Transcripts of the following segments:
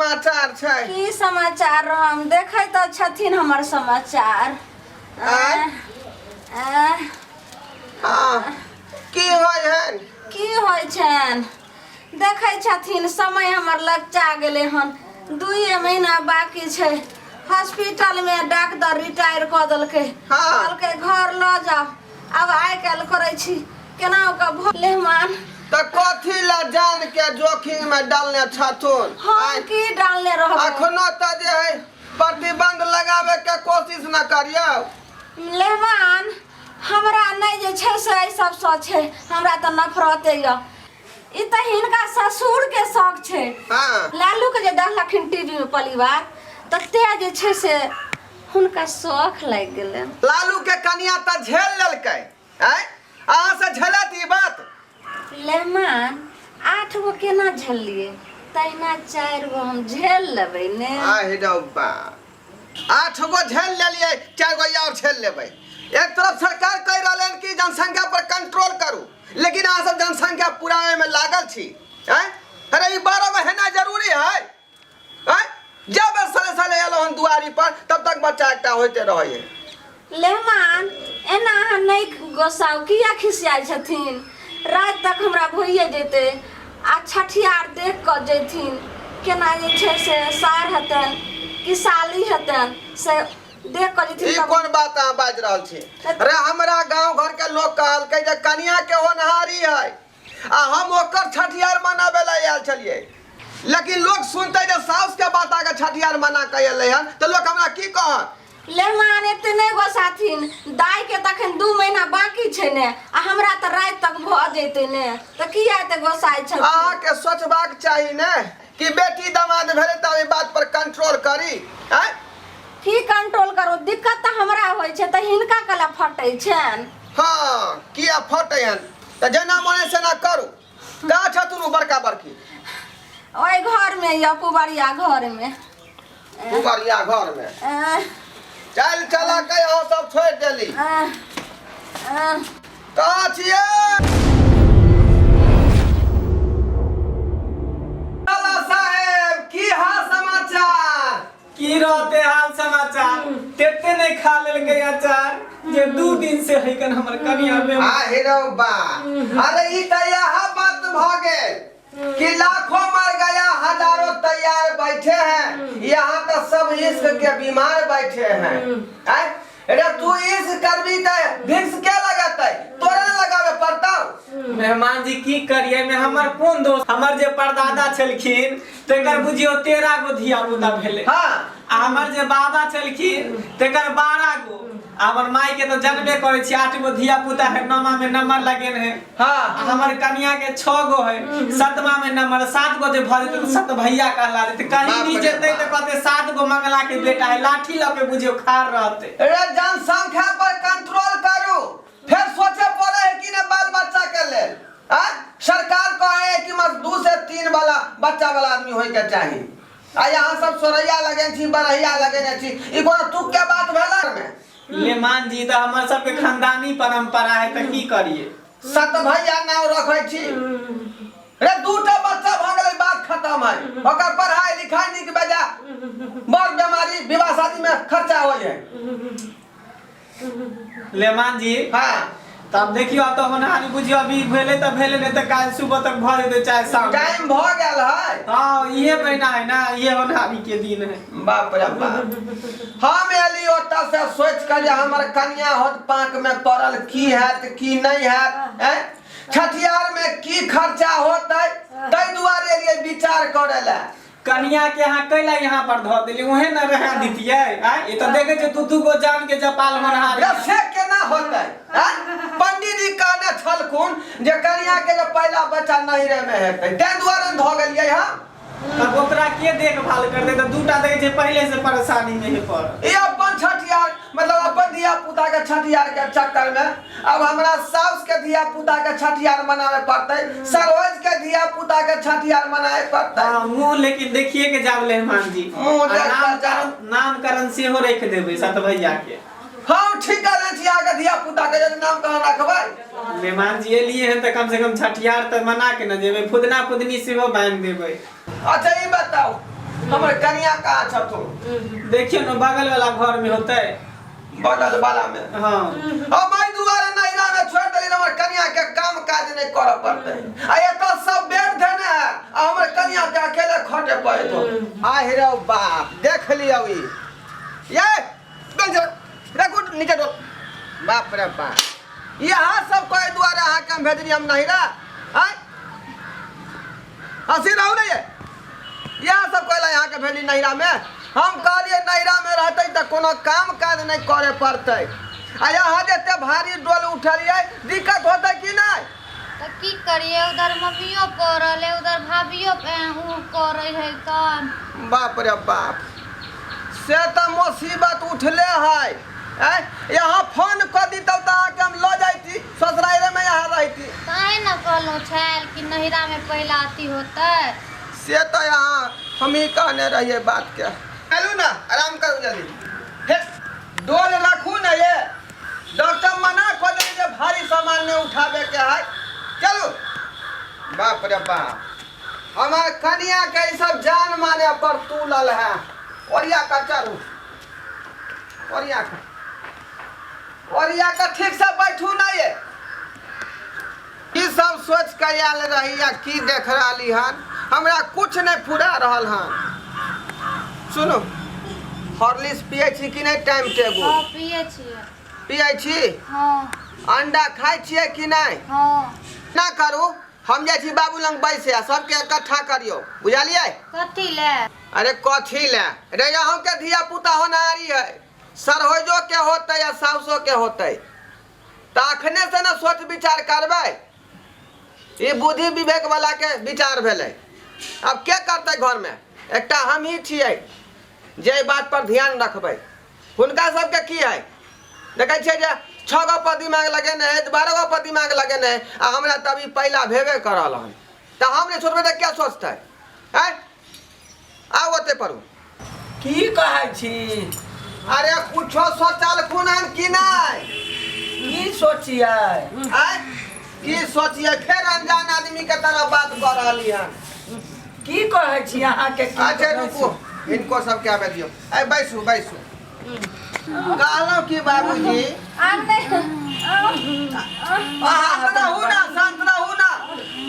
समाचार छै? की समाचार हम देखै त छथिन हमर समाचार। की होय हन? की होय छन? देखै छथिन समय हमर लगचा गेले हन। 2 महीना बाकी छै। हॉस्पिटल में डॉक्टर रिटायर क देलकै। कहलकै घर ल जाओ। अब आइ काल्हि करै छी केना ओकर भलेमान त कथी ला जान के जोखिम में डालने छथुन? हम की डालने रहब? अखनो त जे है प्रतिबंध लगावे के कोशिश न करियो। लेमान हमरा नहीं जे छै से एहि सब स छै। हमरा त नफरते य। ई त हिनका ससुर के शौक छै। लालू के जे देखलखिन टीवी में परिवार त ते जे छै से हुनका शौक लाग गेलै। लालू के कनिया त झेल लेलकै। अहाँ से झेलत ई बात? लेमान 8 गो केना झेलिए? तहिना 4 गो हम झेल लेबै ने। आहि रब्बा 8 गो झेल लेलिए, 4 गो और झेल लेबै। एक तरफ सरकार कह रहलै कि जनसंख्या पर कंट्रोल करू, लेकिन अहाँ सब जनसंख्या पुरावे में लागल छी। अरे ई 12 गो हेना जरूरी है? जब साले एलो हन दुआरी पर तब तक बच्चा एकटा होते रहे। लेमान एना अहाँ नहीं गोसाउ किया खिसियाई छथिन? रात तक हमरा भइए जेते आ छठियार देख क जेथिन केना जे छै से सार हतन कि साली हतन से देख क जेथिन। ई कोन बात अहाँ बाज रहल छी? अरे हमरा गांव घर के लोग कहलकै जे कनिया के होनहारी है आ हम ओकर छठियार मनाबे ला आयल छलिए। लेकिन लोग सुनते जे साउस के बात आके छठियार मना कइले हन त लोग हमरा की कहत? लेमान एते नहीं गोसाथिन। दाई के तखन 2 महीना बाकी छै ने आ हमरा त रात तक भ जेते ने त किया एते गोसाई छ? अहाँ के सोचबाक चाही ने कि बेटी दामाद भेले त ई बात पर कंट्रोल करी। की कंट्रोल करू? दिक्कत त हमरा होय छै त हिनका कला फटै छन। हाँ किया फटै हन? त जेना मने से ना करू। कहाँ छथुन बड़का बड़की? ओइ घर में या पुबरिया घर में। पुबरिया घर में चल चला के यहाँ सब छोड़ देली। कहाँ छिए? साहेब की हाल समाचार? की रहते हाल समाचार? तेते नहीं खा लेलकै अचार जे 2 दिन से हैकन हमर कनिया में। हे रब्बा अरे ई त यह बात भ गेल कि लाखों मर गया हजारों तैयार बैठे हैं, यहाँ तो सब इश्क के बीमार बैठे हैं। अरे तू इश्क करबी त भिक्स क्या लगाते? तोरे न लगावे पड़ता। मेहमान जी की करिए में हमर कोन दोस्त हमर जे परदादा छलखिन तेकर बुझियो 13 गो धिया पुता भेले। आ हमर जे बाबा छलखिन तेकर 12 गो। हमर माई के तो जन्मे करे छी 8 गो धिया पुता है। 9मा में नंबर लगेन है। हमर कन्या के 6 गो है। 7मा में नंबर 7 गो जे भर देते तो 7 भैया कहला देते। कहीं भी जेते तो कहते 7 गो मंगला के बेटा है। लाठी लके बुझियो खार रहते। अरे जनसंख्या पर कंट्रोल करू, फिर सोचे पड़े है कि ने बाल बच्चा के लेल। सरकार कहे है कि मत 2 से 3 वाला बच्चा वाला आदमी होय के चाहिए। आ यहाँ सब सोरैया लगे छी, बरहिया लगे छी, ई कोनो तुक के बात भेला में? लेमान जी तो हमर सब के खानदानी परंपरा है त की करिए? 7 भैया नाम रखे छी। रे 2टा बच्चा भ गेलै बात खत्म है। ओकर पढ़ाई लिखाई निक बेजा बड़ बीमारी विवाह शादी में खर्चा होय है। लेमान जी तब देखियो तो होनहारी बुझियो अभी भेले त भेले ने त काल सुबह तक भ जेते चाहे शाम। टाइम भ गेल है। हां ये महीना है ना, ये होनहारी के दिन है। बाप रे बाप हम एली ओता से सोच के जे हमर कन्या होत पांक में पड़ल की हैत की नहीं हैत। छठियार में की खर्चा होतै तै दुआरे लिए विचार करेला। कन्या के यहाँ कैला यहाँ पर ध देली ओहे न रहा दितिए। ये त देखे छ तू को जान के जपाल होनहारी से केना होतै? पंडित जी कहने छलखुन जे कन्या के पहला बच्चा नहीं रे में हेतै, तै दुआरे ध गेलियै हम। तब ओकरा के देखभाल करते त 2टा देखे छे पहले से परेशानी में है पर। ई अपन छठियार मतलब अपन धिया पुता के छठियार के चक्कर में अब हमरा साउस के धिया पुता के छठियार मनावे पड़तै, सरोज के धिया पुता के छठियार मनावे पड़तै। मुंह लेकिन देखिए के जाब लेहमान जी नामकरण से हो रख देबे 7 भैया के। हम ठीक करे छी आगे धिया पुता के नाम कहां रखबै? मेहमान जी लिए हैं तो कम से कम छठियार तो मना के न जेबे, फुदना फुदनी से हो बांध देबे। अच्छा ये बताओ हमर कन्या कहाँ छथु? देखियो न बगल वाला घर में होते। बगल वाला में? हाँ। अब मैं दुआरे नैरा में छोड़ देली हमर कन्या के काम काज नहीं करे पड़ते। आ ये तो सब बेट देने है, आ हमर कन्या के अकेले खटे पड़े तो। आ हीरो बाप, देख लियो ई। ये बंजर, रखो नीचे डो। बाप रे बाप। यहाँ सब कोई दुआरे आहा के भेजनी हम नैरा। हां? हंसी रहू नहीं है। यहाँ सब कोई यहाँ के भेजली नैरा में। हम कहलिए नैरा में रहते तो कोनो काम काज नहीं करे पड़ते। आ यहाँ जते भारी डोल उठलिए दिक्कत होता कि नहीं? तो की करिए, उधर मम्मियों करले, उधर भाभियों करे है कान। बाप रे बाप, से तो मुसीबत उठले है। यहाँ फोन कर दी तब तो हम लो जाती ससुराल में यहाँ रहती। काहे न कहलो छैल कि नहिरा में पहला आती होता है। से तो यहाँ हम ही कहने रहिए बात के। चलू ना, आराम करू जल्दी। डोल रखू ना, ये डॉक्टर मना कर दे भारी सामान में उठावे के है। चलो। बाप रे बाप, हमारे कन्या के सब जान माने पर तुलल है। ओरिया का चलू, ओरिया का ठीक से बैठू ना। ये सब सोच के आयल रही या की देख रही हन, हमरा कुछ नहीं पूरा रहल हन। सुनो, हॉर्लिक्स पिए छी कि नहीं टाइम टेबल? हां पिए छिए। पिए छी? हां। अंडा खाई छिए कि नहीं? हां। ना करू, हम जाय छी बाबू लंग बैसे, सबके इकट्ठा करियो, बुझलिए? कथी ले? अरे कथी ले रे, यहाँ के धिया पुता होनारी है, सरहोजो के होते या साउसो के होते, तो अखने से ना सोच विचार करबे। ये बुद्धि विवेक वाला के विचार भेले। अब क्या करते घर में? एकटा हम ही छिए जे बात पर ध्यान रखबे। हुनका सबके की है, देखे छे जे 6 गो पर दिमाग लगेने है, 12 गो पर दिमाग लगेने है, आ हमरा तभी पहला भेबे करल हन, तो हम नहीं छोड़बे तो क्या सोचते हैं? आओ ओते परू। की कहै छी? अरे कुछो सोचल खुनन कि नहीं? की सोचिए? आय की सोचिए? फिर अनजान आदमी के तरह बात कर रहली हन। की कहै छी अहाँ के? अच्छा रुको, इनको सब क्या बे दियो। ए बैसू बैसू। कहलो कि बाबूजी आब नहीं शांत रहू ना।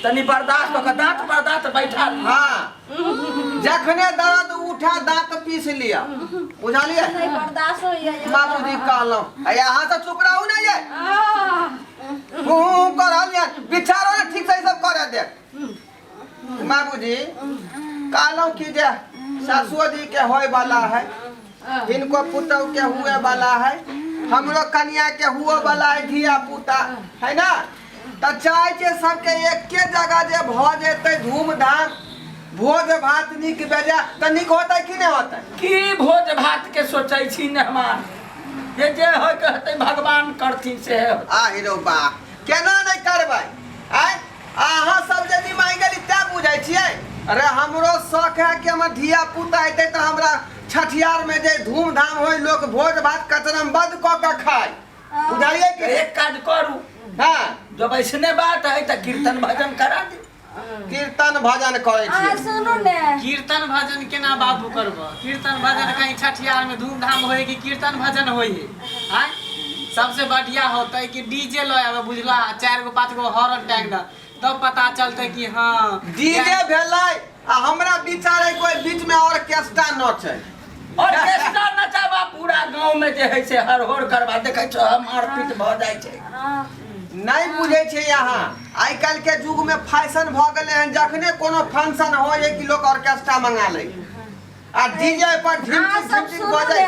तनी बर्दाश्त क दांत पर दांत बैठा। हां, जखने दर्द उठा दांत पीस लिया, बुझलिए? नहीं बर्दाश्त होइए बाबूजी कहलो, यहाँ से चुप रहू ना। ये कर हलिया बिचारो ना ठीक से सब करे दे। बाबूजी कहलो कि जे सासुओ जी के होए वाला है, इनको पुतौ के हुए वाला है, हमरो कन्या के हुए वाला है, धिया पुता है ना, तो चाहे छे सबके एके जगह जे भ जेते धूमधाम भोज भात निक बेजा तो निक होता कि नहीं होता? की भोज भात के सोचै छी न हमार? ये जे होय कहते भगवान करथिन से। आ हीरो बा केना नहीं करबै? आय अहाँ सब यदि मांग गेली तब बुझै छियै। अरे हमरो शौक है कि हमर धिया पुता हेतै तो हमरा छठियार में जे धूमधाम होय, लोग भोज भात कचरम बद क के खाय, बुझलिए कि? एक काज करू, हां जब ऐसने बात है तो कीर्तन भजन करा दी। कीर्तन भजन करे छी। सुनू ने, कीर्तन भजन केना बाबू करबो? कीर्तन भजन कहीं छठियार में धूमधाम होए कि कीर्तन भजन होए? हां, सबसे बढ़िया होता कि डीजे लो आवे, बुझला? 4 गो 5 गो हॉर्न टैग द, तब पता चलते कि हां डीजे भेलै। आ हमरा विचार है कोई बीच में ऑर्केस्ट्रा नचे, ऑर्केस्ट्रा नचाबा पूरा गांव में जे है से हरहोर करबा। देखै छ मार पीट भ जाय छै। नहीं बुझे छे। यहाँ आई कल के युग में फैशन भ गए हैं, जखने कोनो फंक्शन हो ये कि लोग ऑर्केस्ट्रा मंगा ले आ डीजे पर झिमझिम बजे।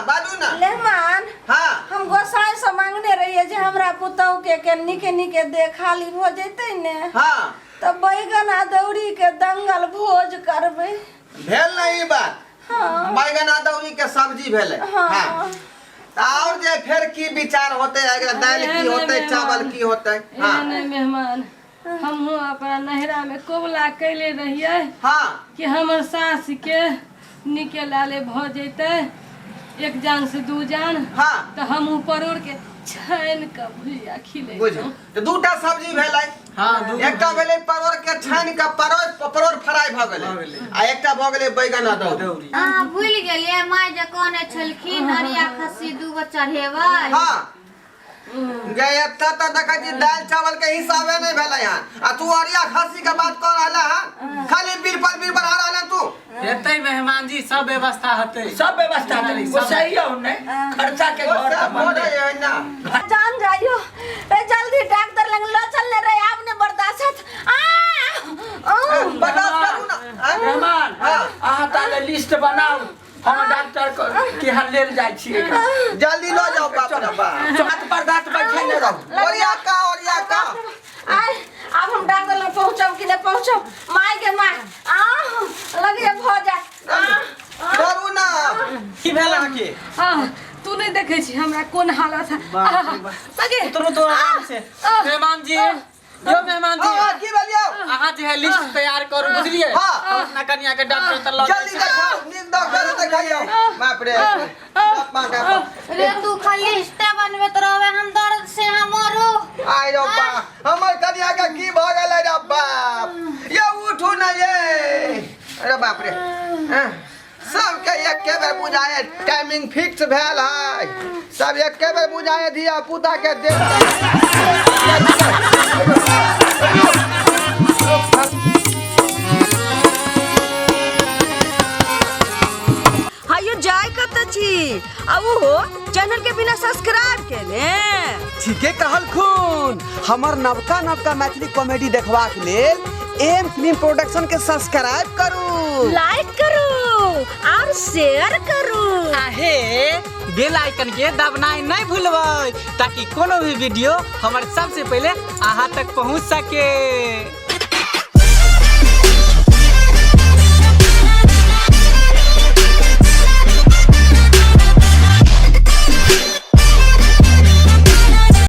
बाजू ना लेमान। हाँ, हम गोसाई से मांगने रहिए जे हमरा पुतौ के निके निके देखाली हो जैते ने। हाँ, तो बैगन आ दौड़ी के दंगल भोज करबे। भेल नहीं बात। हाँ। बैगन अदौरी के सब्जी भेले। हाँ। हाँ। और जे फिर की विचार होते है, दाल की होते, चावल की होते? हाँ। नहीं मेहमान, हम अपना नहरा में कोबला कैले रहिए। हाँ, कि हमर सास के निके लाले भ जैते, एक जान से 2 जान। हाँ। तो हम परोड़ के छान का भुजिया खिले बुझ तो दूटा सब्जी भेलै। हां एकटा भेलै परोर के छान के परोर फ्राई भ गेलै आ एकटा भ गेलै बैगन अदौरी। भूल गेलिए माय जे कहने छलखिन अरिया खस्सी दूगो चढ़ेबै। हां गए एत्ता त देखै छी दाल चावल के हिसाबे नहीं भेलै यहाँ आ तू अरिया खस्सी के बात कर रहला है खाली बिल बढ़ा रहला तू। हेतै मेहमान जी सब व्यवस्था हतै। सब व्यवस्था करी वो सही है उन्ने खर्चा के घर का मन है ना। जान जाइयो ए जल्दी डॉक्टर लंग लो चलने रे आपने बर्दाश्त बर्दाश्त करू ना। मेहमान अहाँ ताले लिस्ट बनाऊ हम डॉक्टर को के हाल ले जाय छियै। जल्दी लो जाओ बाप रे बाप। हाथ पर दांत बैठे ने रहो। ओरिया का आय अब हम डॉक्टर लंग पहुंचब कि नहीं पहुंचब माय के माय लगे भ जा करू ना। की भेला के तू नहीं देखे छी हमरा कोन हालत है लगे उतरो तो आराम से। मेहमान जी यो मेहमान जी हां की बोलियो अहाँ जे है लिस्ट तैयार करू बुझलिए। हां अपना कन्या के डॉक्टर त लग जल्दी देखाओ नीक डॉक्टर देखाइयो। बाप रे बाप का रे तू खाली लिस्ट बनबैत रहबे हम दर्द से हमरो। आइ रो बा हमर कन्या के की भ गेलै रे बाप। ये उठू ना ये अरे बाप रे सबके एक के बेर बुझाए टाइमिंग फिक्स भेल है सब एक के बेर बुझाए धिया पुता के दे। हायो जाय कत छी अब हो चैनल के बिना सब्सक्राइब केले ठीके कहल खून हमर नवका मैथिली कॉमेडी देखबाक लेल एम फिल्म प्रोडक्शन के सब्सक्राइब करू लाइक करू और शेयर करू आहे बेल आइकन के दबनाई नहीं भूलबै ताकि कोनो भी वीडियो हमारे सबसे पहले अहाँ तक पहुंच सके।